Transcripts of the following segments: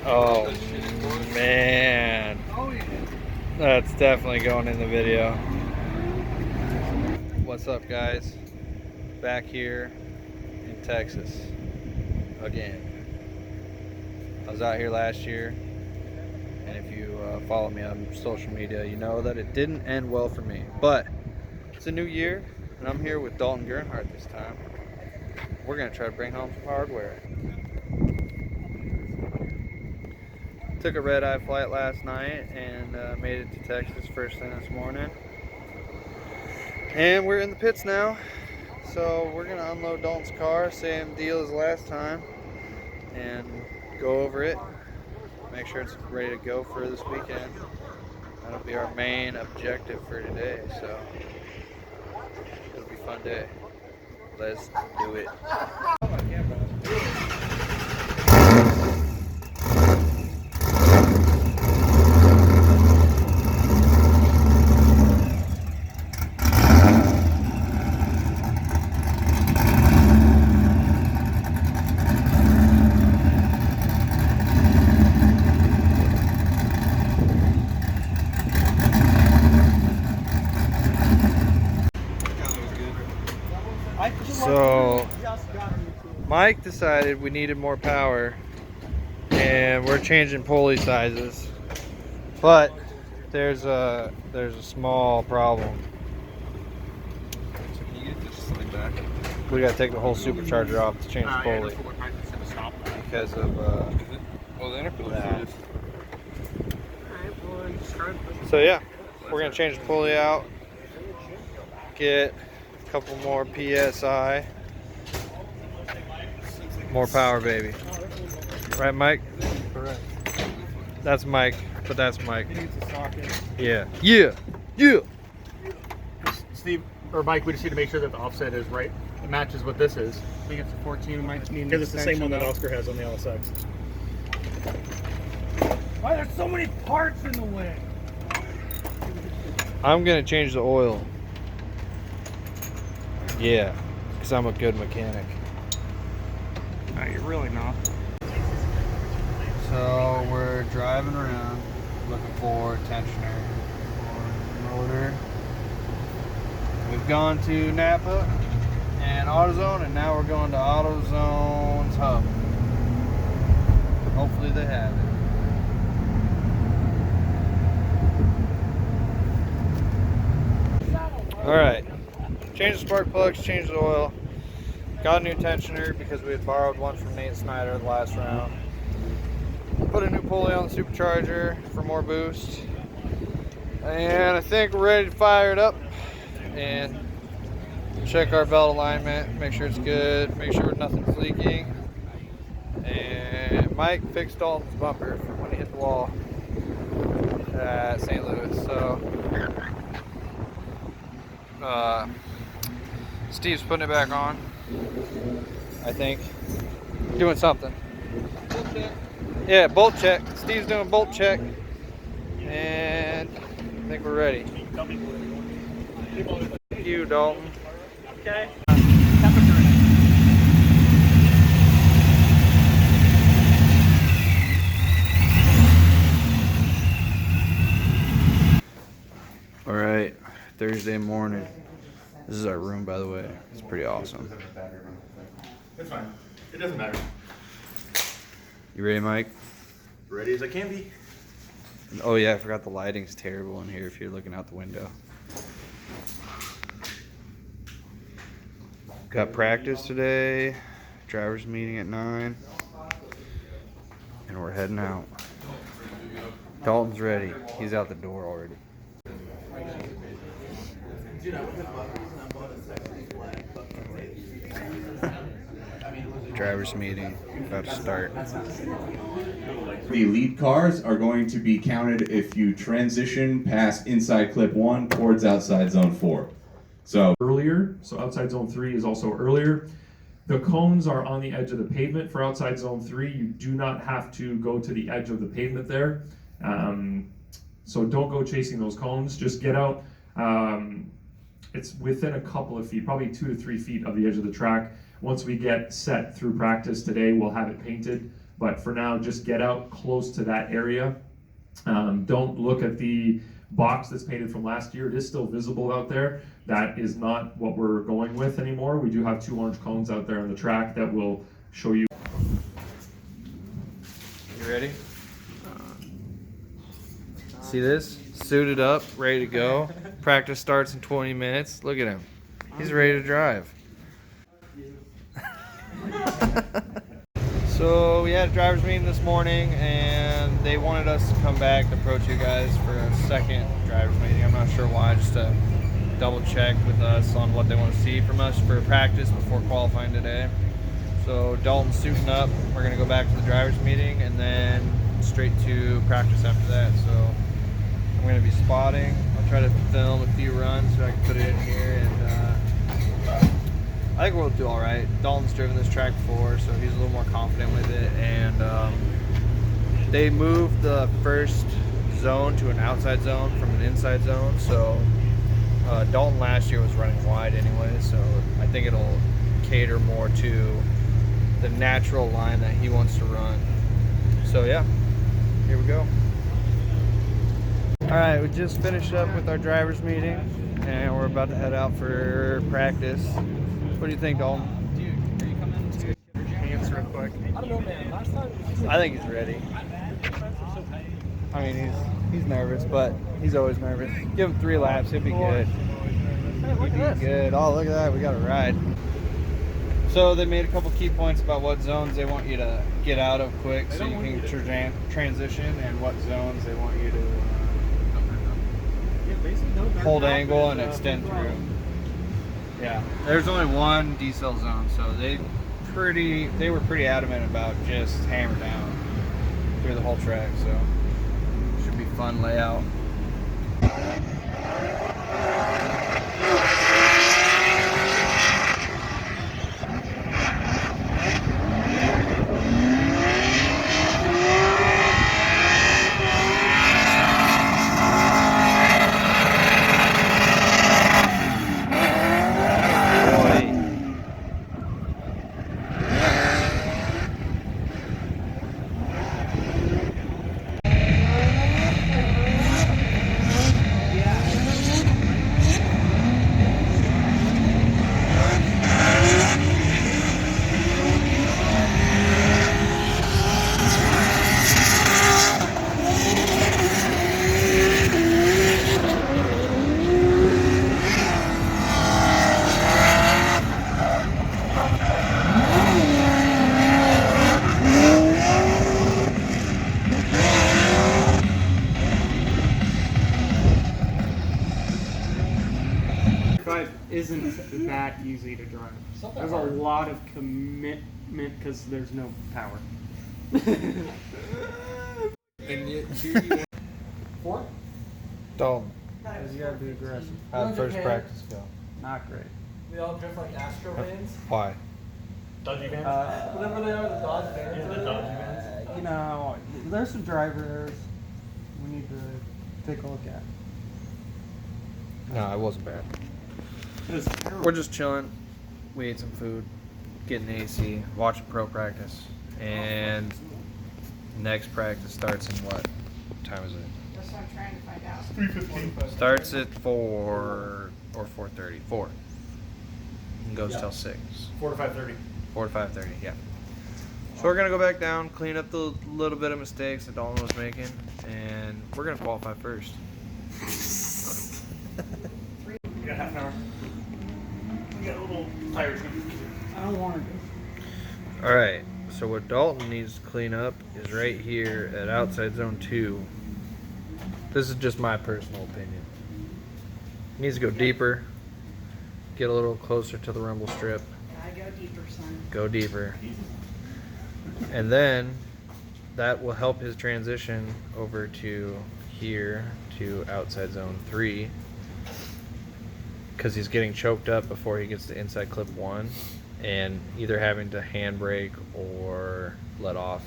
Oh man, that's definitely going in the video. What's up, guys? Back here in Texas again. I was out here last year, and if you follow me on social media, you know that it didn't end well for me. But it's a new year, and I'm here with Dalton Gernhart this time. We're gonna try to bring home some hardware. Took a red-eye flight last night and made it to Texas first thing this morning. And we're in the pits now. So we're gonna unload Dalton's car, same deal as last time, and go over it. Make sure it's ready to go for this weekend. That'll be our main objective for today, so it'll be a fun day. Let's do it. So Mike decided we needed more power and we're changing pulley sizes, but there's a small problem. So can you get this slide back? We gotta take the whole supercharger off to change the pulley because of Well, the intercooler that. is. So yeah, we're gonna change the pulley out, get a couple more PSI, more power, baby. Right, Mike? Correct. That's Mike, but that's Mike. It needs a socket. Yeah. Yeah. Yeah. Steve, or Mike, we just need to make sure that the offset is right. It matches what this is. I think it's a 14. Might need an Because it's the same one that extension, Oscar has on the LSX. Why there's so many parts in the way? I'm gonna change the oil. Yeah, because I'm a good mechanic. No, you're really not. So we're driving around looking for tensioner for motor. We've gone to Napa and AutoZone, and now we're going to AutoZone's hub. Hopefully they have it. Alright, change the spark plugs, change the oil. Got a new tensioner because we had borrowed one from Nate Snyder the last round. Put a new pulley on the supercharger for more boost. And I think we're ready to fire it up and check our belt alignment, make sure it's good, make sure nothing's leaking. And Mike fixed Dalton's bumper from when he hit the wall at St. Louis. So Steve's putting it back on, I think. Doing something. Yeah, bolt check. Steve's doing bolt check. And I think we're ready. Thank you, Dalton. Okay. All right, Thursday morning. This is our room, by the way. It's pretty awesome. It's fine. It doesn't matter. You ready, Mike? Ready as I can be. Oh yeah, I forgot the lighting's terrible in here if you're looking out the window. Got practice today, driver's meeting at 9, and we're heading out. Dalton's ready. He's out the door already. Driver's meeting about to start. The lead cars are going to be counted if you transition past inside clip 1 towards outside zone 4. So earlier, so outside zone 3 is also earlier. The cones are on the edge of the pavement for outside zone 3. You do not have to go to the edge of the pavement there. So don't go chasing those cones, just get out. It's within a couple of feet, probably 2 to 3 feet of the edge of the track. Once we get set through practice today, we'll have it painted. But for now, just get out close to that area. Don't look at the box that's painted from last year. It is still visible out there. That is not what we're going with anymore. We do have 2 orange cones out there on the track that will show you. You ready? See this? Suited up, ready to go. Practice starts in 20 minutes. Look at him. He's ready to drive. So we had a driver's meeting this morning, and they wanted us to come back to approach you guys for a second driver's meeting. I'm not sure why, just to double check with us on what they want to see from us for practice before qualifying today. So Dalton's suiting up. We're going to go back to the driver's meeting and then straight to practice after that. So I'm going to be spotting. I'll try to film a few runs so I can put it in here, and I think we'll do all right. Dalton's driven this track before, so he's a little more confident with it. And they moved the first zone to an outside zone from an inside zone. So Dalton last year was running wide anyway, so I think it'll cater more to the natural line that he wants to run. So yeah, here we go. All right, we just finished up with our driver's meeting, and we're about to head out for practice. What do you think, Dalton? Dude, are you coming to pants real quick? I don't know, man. Last time. I think he's ready. I mean, he's nervous, but he's always nervous. Give him 3 laps, he'll be good. He'll be good. Oh, look at that, we got a ride. So they made a couple key points about what zones they want you to get out of quick so you can transition, and what zones they want you to hold angle and extend through. Yeah, there's only one decel zone, so they were pretty adamant about just hammer down through the whole track, so should be fun layout. Isn't that easy to drive. There's a lot of commitment because there's no power. And yet, here you 4? Dalton, Because you gotta be aggressive. how'd first practice go? Not great. We all drift like Astro vans. Why? Dodgy vans? Whatever they are, the Dodge vans. Yeah, the Dodgy vans. You know, there's some driver errors we need to take a look at. No, it wasn't bad. We're just chilling. We ate some food, getting AC, watching pro practice, and next practice starts in what time is it? That's what I'm trying to find out. 3:15. Starts at 4 or 4:30. 4. And goes till 6. 4 to 5:30. 4 to 5:30. Yeah. So we're gonna go back down, clean up the little bit of mistakes that Dalton was making, and we're gonna qualify first. You got half an hour. You got a little tire change. I don't want to. All right. So what Dalton needs to clean up is right here at outside zone 2. This is just my personal opinion. He needs to go deeper, get a little closer to the rumble strip, I go deeper, son. go deeper. And then that will help his transition over to here to outside zone 3, because he's getting choked up before he gets to inside clip 1 and either having to handbrake or let off.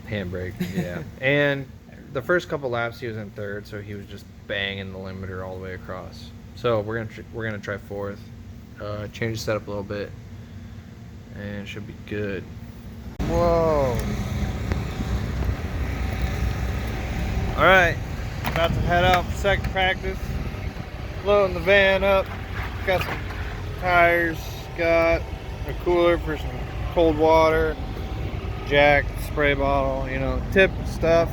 Handbrake, yeah. And the first couple laps he was in 3rd, so he was just banging the limiter all the way across. So we're gonna try 4th, change the setup a little bit, and it should be good. Whoa. Alright, about to head out for second practice. Loading the van up. Got some tires, got a cooler for some cold water, jack, spray bottle, you know, tip stuff.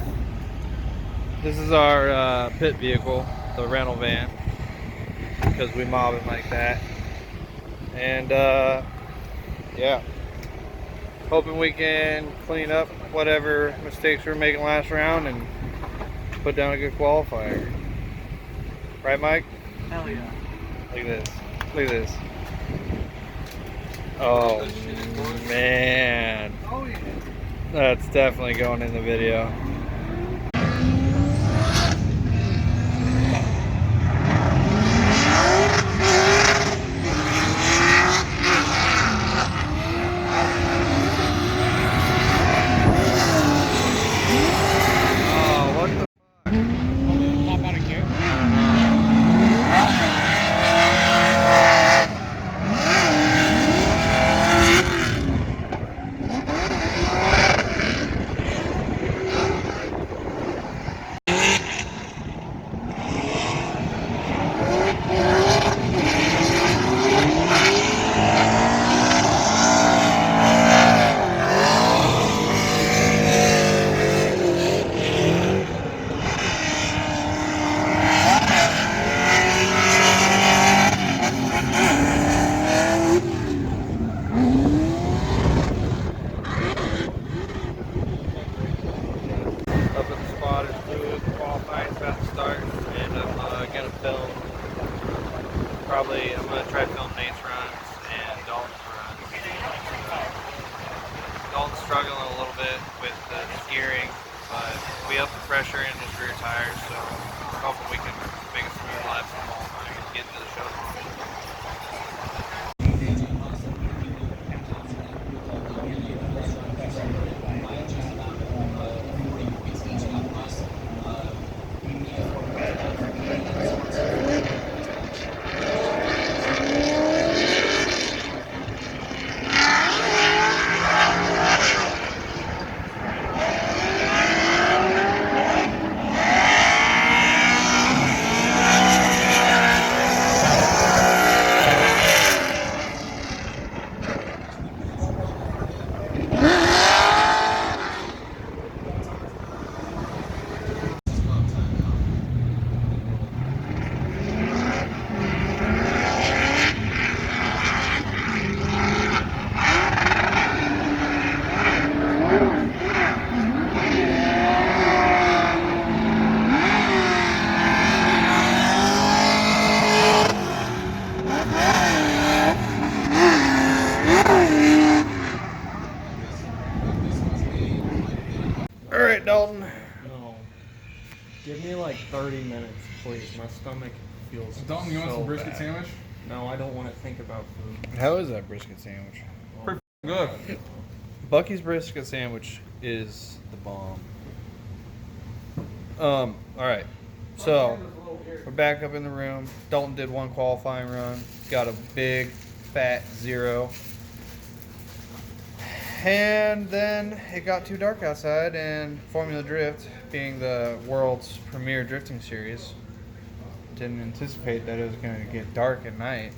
This is our pit vehicle, the rental van, because we mob it like that. And yeah, hoping we can clean up whatever mistakes we were making last round and put down a good qualifier. Right, Mike? Hell yeah. Look at this. Look at this. Oh, man. Oh, yeah. That's definitely going in the video. Oh, what the Pop out of gear. up at the spotters booth? Qualifying's about to start, and I'm gonna film. Probably I'm gonna try to film Nate's runs and Dalton's runs. Dalton's struggling a little bit with the steering, but we upped the pressure in his rear tires, so hopefully we can make a smooth lap for qualifying and get into the show tomorrow. All right, Dalton. No. Give me like 30 minutes, please. My stomach feels Dalton, you want so some brisket bad. sandwich? No, I don't want to think about food. How is that brisket sandwich? Good. Bucky's brisket sandwich is the bomb. All right. So we're back up in the room. Dalton did one qualifying run, got a big fat 0. And then it got too dark outside, and Formula Drift, being the world's premier drifting series, didn't anticipate that it was going to get dark at night.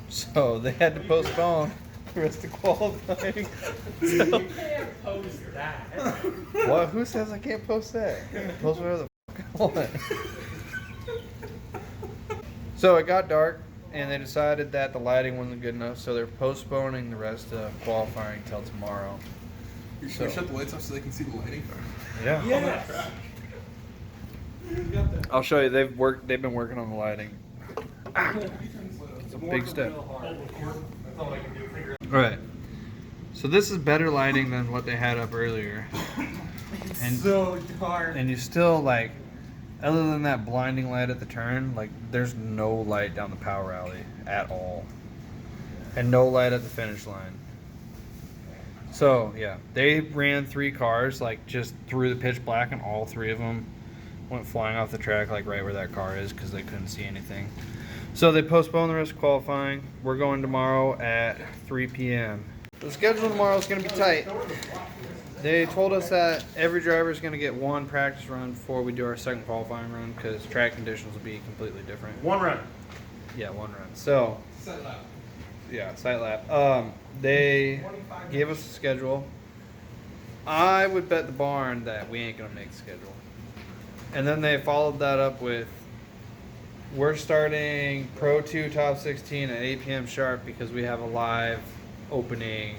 So they had to postpone the rest of qualifying. So, can't post that. what? Who says I can't post that? Post whatever the fuck I want. So it got dark, and they decided that the lighting wasn't good enough, so they're postponing the rest of qualifying till tomorrow. You should shut the lights off so they can see the lighting. Yeah. Yes. I'll show you. They've been working on the lighting. It's a big step. All right. So this is better lighting than what they had up earlier. And So dark. and you still, like, other than that blinding light at the turn, like, there's no light down the power alley at all. And no light at the finish line. So, yeah, they ran 3 cars, like, just through the pitch black, and all 3 of them went flying off the track, like, right where that car is, because they couldn't see anything. So they postponed the rest of qualifying. We're going tomorrow at 3 p.m. The schedule tomorrow is going to be tight. They told us that every driver is going to get one practice run before we do our second qualifying run because track conditions will be completely different. One run. Yeah, one run. So, Sight lap. yeah, sight lap. They gave us a schedule. I would bet the barn that we ain't going to make the schedule. And then they followed that up with, we're starting Pro 2 Top 16 at 8 p.m. sharp because we have a live opening.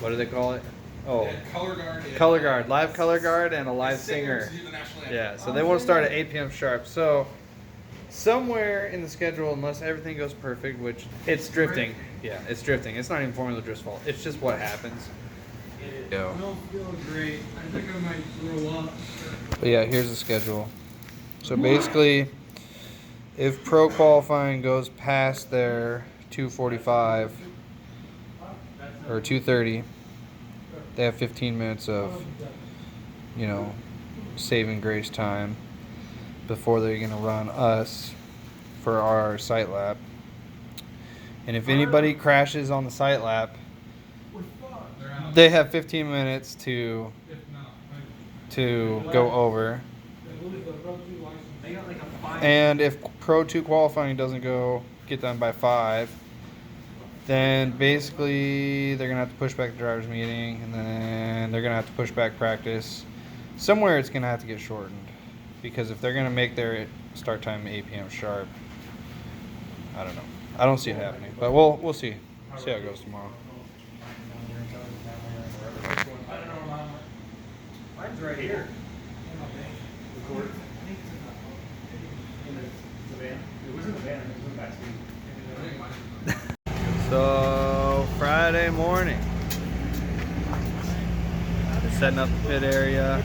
What do they call it? Oh, Yeah, color guard. Yeah. color guard, live color guard, and a live singer. To do the national anthem. Yeah, so they want to start at 8 p.m. sharp. So somewhere in the schedule, unless everything goes perfect, which it's drifting. Yeah, it's drifting. It's not even Formula Drift's fault. It's just what happens. I don't feel great. I think I might throw up. But yeah, here's the schedule. So basically, if pro qualifying goes past their 2:45 or 2:30, they have 15 minutes of, you know, saving grace time before they're going to run us for our sight lap. And if anybody crashes on the sight lap, they have 15 minutes to go over. And if Pro 2 qualifying doesn't get done by 5, then basically they're going to have to push back the driver's meeting, and then they're going to have to push back practice. Somewhere it's going to have to get shortened, because if they're going to make their start time 8 p.m. sharp, I don't know. I don't see it happening, but we'll see. See how it goes tomorrow. Mine's right here. Record. The van. It was in the van. It was in the backseat. So Friday morning, setting up the pit area,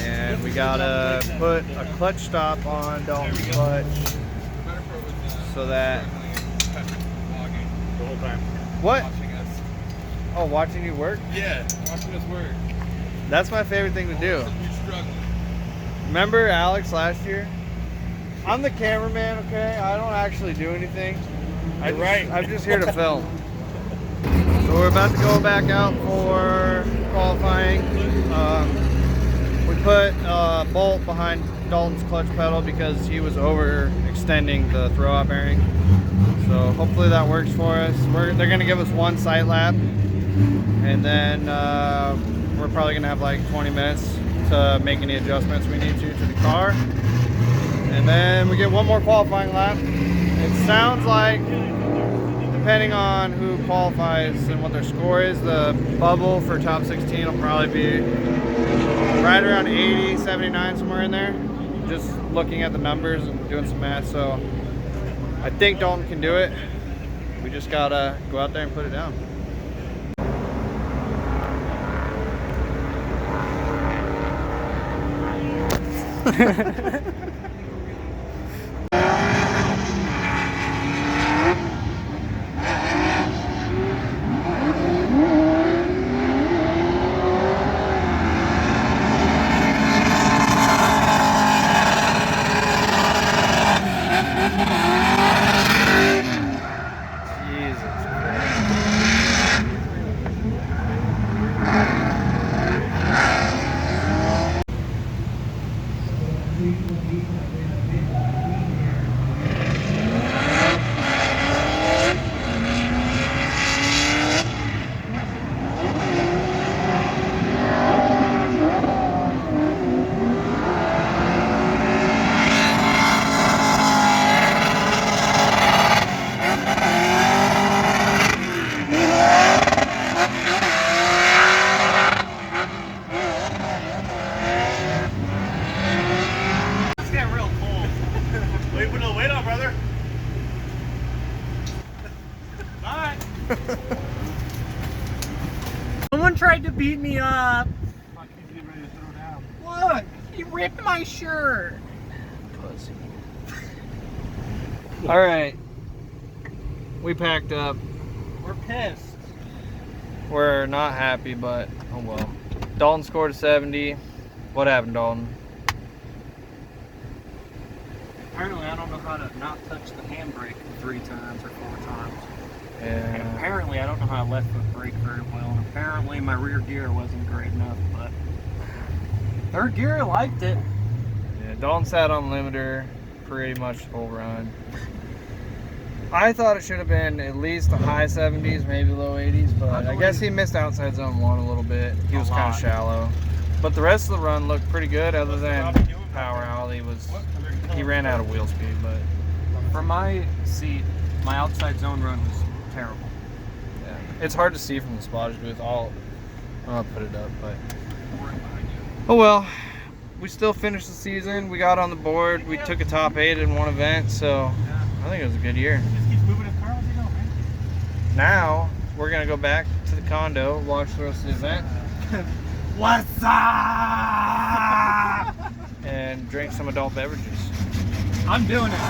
and we gotta put a clutch stop on Dalton's clutch so that The whole time. what? Watching us. Oh, watching you work? Yeah, watching us work. That's my favorite thing to do. You're struggling. Remember Alex last year? I'm the cameraman, okay? I don't actually do anything. I'm just here to film. So we're about to go back out for qualifying. We put a bolt behind Dalton's clutch pedal because he was overextending the throw-out bearing. So hopefully that works for us. They're going to give us one sight lap, and then we're probably going to have like 20 minutes to make any adjustments we need to the car. And then we get one more qualifying lap. It sounds like, depending on who qualifies and what their score is, the bubble for top 16 will probably be right around 80, 79, somewhere in there. Just looking at the numbers and doing some math. So I think Dalton can do it. We just gotta go out there and put it down. It's getting real cold. Wait on, brother. Bye. Someone tried to beat me up. Look, he ripped my shirt. Pussy. All right, we packed up. We're pissed. We're not happy, but oh well. Dalton scored a 70. What happened, Dalton? Apparently, I don't know how to not touch the handbrake 3 times or 4 times. And Yeah. apparently, I don't know how I left foot brake very well, and apparently my rear gear wasn't great enough, but third gear, I liked it. Yeah, Dalton sat on limiter pretty much the whole run. I thought it should have been at least the high 70s, maybe low 80s, but I guess he missed outside zone 1 a little bit. He was kind of shallow. But the rest of the run looked pretty good, other than power out. He ran out of wheel speed, but For my seat, my outside zone run was terrible. yeah. It's hard to see from the spotters booth. I'll put it up, but oh well. We still finished the season. We got on the board. We took a top 8 in one event, so I think it was a good year. Just keeps moving his car as you go, man. Now we're gonna go back to the condo, watch the rest of the event, What's up? and drink some adult beverages. I'm doing it.